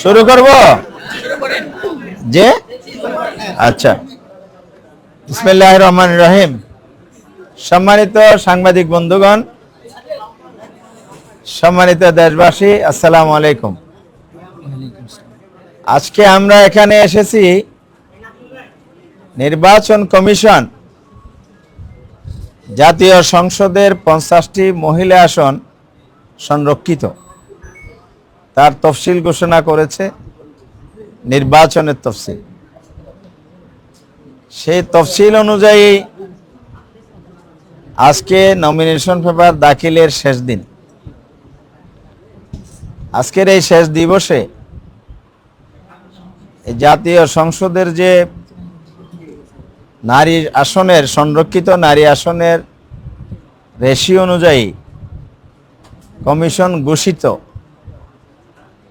শুরু করব যে আচ্ছা বিসমিল্লাহির রহমানির রহিম। সম্মানিত সাংবাদিক বন্ধুগণ, সম্মানিত দেশবাসী, আসসালামু আলাইকুম। আজকে আমরা এখানে এসেছি নির্বাচন কমিশন জাতীয় সংসদের 50টি মহিলা আসন সংরক্ষিত, তার তফসিল ঘোষণা করেছে, নির্বাচনের তফসিল। সেই তফসিল অনুযায়ী আজকে নমিনেশন পেপার দাখিলের শেষ দিন। আজকের এই শেষ দিবসে জাতীয় সংসদের যে নারী আসনের সংরক্ষিত নারী আসনের রেশিও অনুযায়ী কমিশন ঘোষিত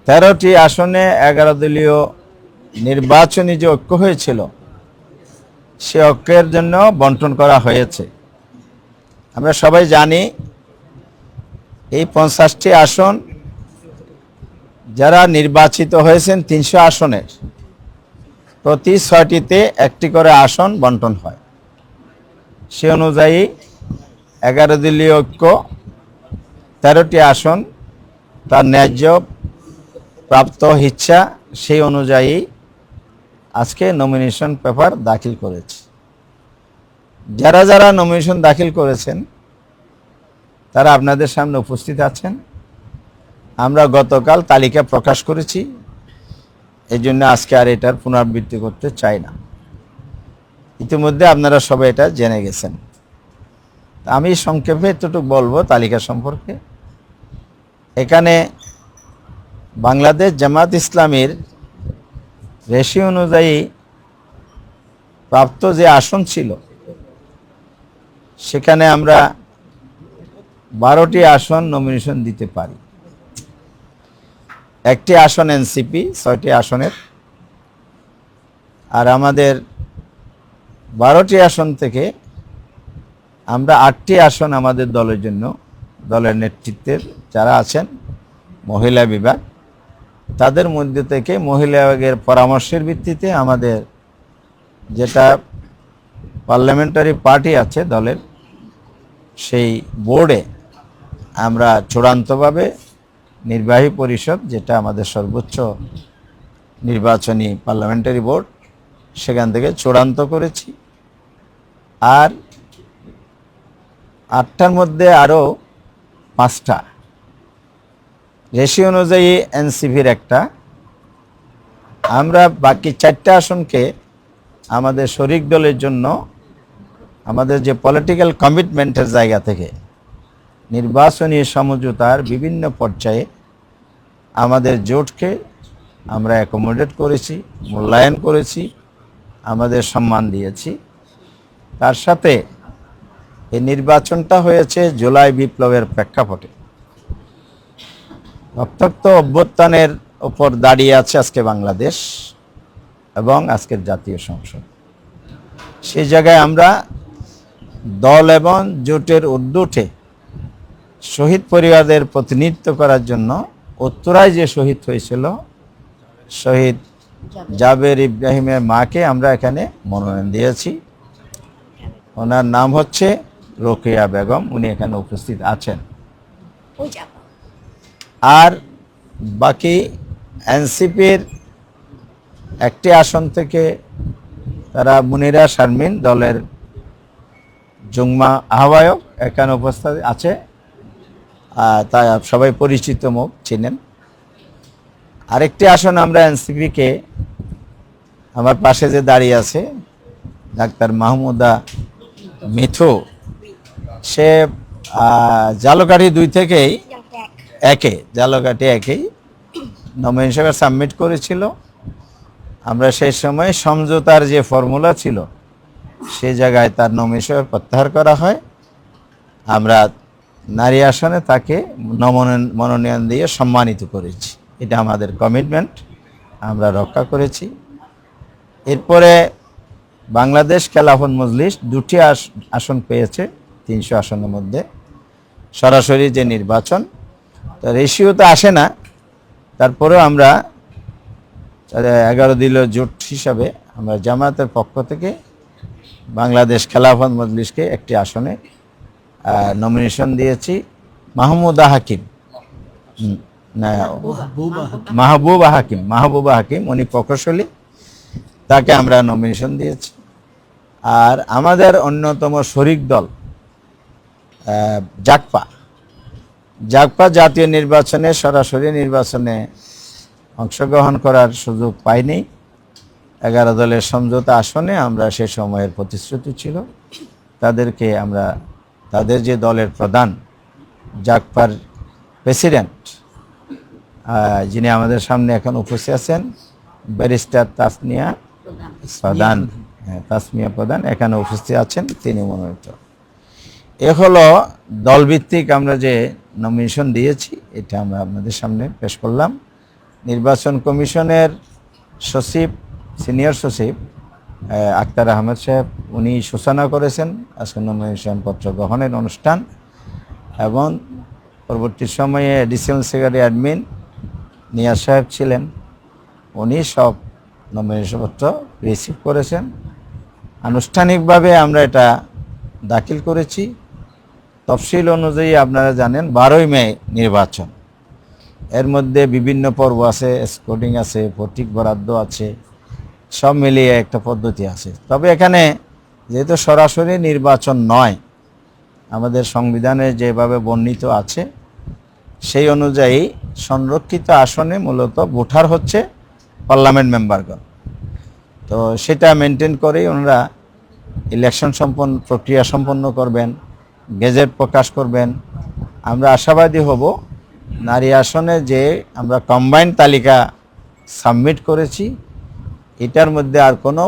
13টি আসনে 11 দলীয় নির্বাচনী যে ঐক্য হয়েছিল সে ঐক্যের জন্য বন্টন করা হয়েছে। আমরা সবাই জানি এই 50টি আসন যারা নির্বাচিত হয়েছেন 300 আসনের প্রতি 6টিতে একটি করে আসন বন্টন হয়। সে অনুযায়ী 11 দলীয় ঐক্য 13টি আসন তার ন্যায্য প্রাপ্ত ইচ্ছা সেই অনুযায়ী আজকে নমিনেশন পেপার দাখিল করেছে। যারা যারা নমিনেশন দাখিল করেছেন তারা আপনাদের সামনে উপস্থিত আছেন। আমরা গতকাল তালিকা প্রকাশ করেছি, এই জন্য আজকে আর এটার পুনরাবৃত্তি করতে চাই না। ইতিমধ্যে আপনারা সবাই এটা জেনে গেছেন। আমি সংক্ষেপে এতটুকু বলবো তালিকা সম্পর্কে। এখানে বাংলাদেশ জামাত ইসলামীর রেশিও অনুযায়ী প্রাপ্ত যে আসন ছিল সেখানে আমরা 12টি আসন নমিনেশন দিতে পারি। একটি আসন এনসিপি 6টি আসনের, আর আমাদের 12টি আসন থেকে আমরা 8টি আসন আমাদের দলের জন্য, দলের নেতৃত্বের যারা আছেন মহিলা বিভাগ, তাদের মধ্যে থেকে মহিলা বিভাগের পরামর্শের ভিত্তিতে আমাদের যেটা পার্লামেন্টারি পার্টি আছে দলের, সেই বোর্ডে আমরা চূড়ান্তভাবে নির্বাহী পরিষদ, যেটা আমাদের সর্বোচ্চ নির্বাচনী পার্লামেন্টারি বোর্ড, সেখান থেকে চূড়ান্ত করেছি। আর 8টার মধ্যে আরও 5টা রেশিও অনুযায়ী এনসিপির একটা, আমরা বাকি 4টা আসনকে আমাদের শরিক দলের জন্য আমাদের যে পলিটিক্যাল কমিটমেন্টের জায়গা থেকে নির্বাচনী সমঝোতার বিভিন্ন পর্যায়ে আমাদের জোটকে আমরা অ্যাকোমোডেট করেছি, মূল্যায়ন করেছি, আমাদের সম্মান দিয়েছি। তার সাথে এই নির্বাচনটা হয়েছে জুলাই বিপ্লবের প্রেক্ষাপটে। রক্তাক্ত অভ্যুত্থানের উপর দাঁড়িয়ে আছে আজকে বাংলাদেশ এবং আজকের জাতীয় সংসদ। সেই জায়গায় আমরা দল এবং জোটের ঊর্ধ্বে উঠে শহীদ পরিবারদের প্রতিনিধিত্ব করার জন্য উত্তরায় যে শহীদ হয়েছিল শহীদ জাবের ইব্রাহিমের মাকে আমরা এখানে মনোনয়ন দিয়েছি। ওনার নাম হচ্ছে রোকেয়া বেগম, উনি এখানে উপস্থিত আছেন। আর বাকি এনসিপির একটি আসন থেকে তারা মুনিরা শারমিন দলের যুগ্মা আহ্বায়ক এখানে উপস্থিত আছে, তা সবাই পরিচিত মুখ চিনেন। আরেকটি আসন আমরা এনসিপিকে, আমার পাশে যে দাঁড়িয়ে আছে ডাক্তার মাহমুদা মিথু, সে জালকাঠি 2 থেকেই জালকাঠি একেই নমিনেশন সাবমিট করেছিল। আমরা সেই সময় সমঝোতার যে ফর্মুলা ছিল সেই জায়গায় তার নমিনেশন প্রত্যাহার করা হয়। আমরা নারী আসনে তাকে মনোনয়ন দিয়ে সম্মানিত করেছি। এটা আমাদের কমিটমেন্ট, আমরা রক্ষা করেছি। এরপরে বাংলাদেশ খেলাফত মজলিস 2টি আসন পেয়েছে 300 আসনের মধ্যে। সরাসরি যে নির্বাচন, তো রেশিও তো আসে না, তারপরেও আমরা 11 দলীয় জোট হিসাবে আমরা জামায়াতের পক্ষ থেকে বাংলাদেশ খেলাফত মজলিসকে একটি আসনে নমিনেশন দিয়েছি। মাহমুদা হাকিম, মাহবুবা হাকিম উনি প্রকৌশলী, তাকে আমরা নমিনেশন দিয়েছি। আর আমাদের অন্যতম শরিক দল জাকপা জাতীয় নির্বাচনে সরাসরি নির্বাচনে অংশগ্রহণ করার সুযোগ পাইনি। 11 দলের সমঝোতা আসনে আমরা সে সময়ের প্রতিশ্রুতি ছিল তাদেরকে আমরা, তাদের যে দলের প্রধান জাকপার প্রেসিডেন্ট যিনি আমাদের সামনে এখন উপস্থিত আছেন, ব্যারিস্টার তাসমিয়া প্রধান এখানে উপস্থিত আছেন, তিনি মনোনীত। এ হলো দলভিত্তিক আমরা যে নমিনেশন দিয়েছি, এটা আমরা আপনাদের সামনে পেশ করলাম। নির্বাচন কমিশনের সচিব, সিনিয়র সচিব আক্তার আহমেদ সাহেব, উনি সূচনা করেছেন আজকে নমিনেশন পত্র গ্রহণের অনুষ্ঠান, এবং পরবর্তী সময়ে এডিশনাল সেক্রেটারি অ্যাডমিন নিয়াজ সাহেব ছিলেন, উনি সব নমিনেশন পত্র রিসিভ করেছেন। আনুষ্ঠানিকভাবে আমরা এটা দাখিল করেছি। তফসিল অনুযায়ী আপনারা জানেন 12ই মে নির্বাচন, এর মধ্যে বিভিন্ন পর্ব আছে, স্কোরিং আছে, প্রতীক বরাদ্দ আছে, সব মিলিয়ে একটা পদ্ধতি আছে। তবে এখানে যেহেতু সরাসরি নির্বাচন নয়, আমাদের সংবিধানে যেভাবে বর্ণিত আছে সেই অনুযায়ী সংরক্ষিত আসনে মূলত ভোটার হচ্ছে পার্লামেন্ট মেম্বারগণ। তো সেটা মেনটেন করেই ওনারা ইলেকশন প্রক্রিয়া সম্পন্ন করবেন, গেজেট প্রকাশ করবেন। আমরা আশাবাদী হব নারী আসনে যে আমরা কম্বাইন্ড তালিকা সাবমিট করেছি, এটার মধ্যে আর কোনো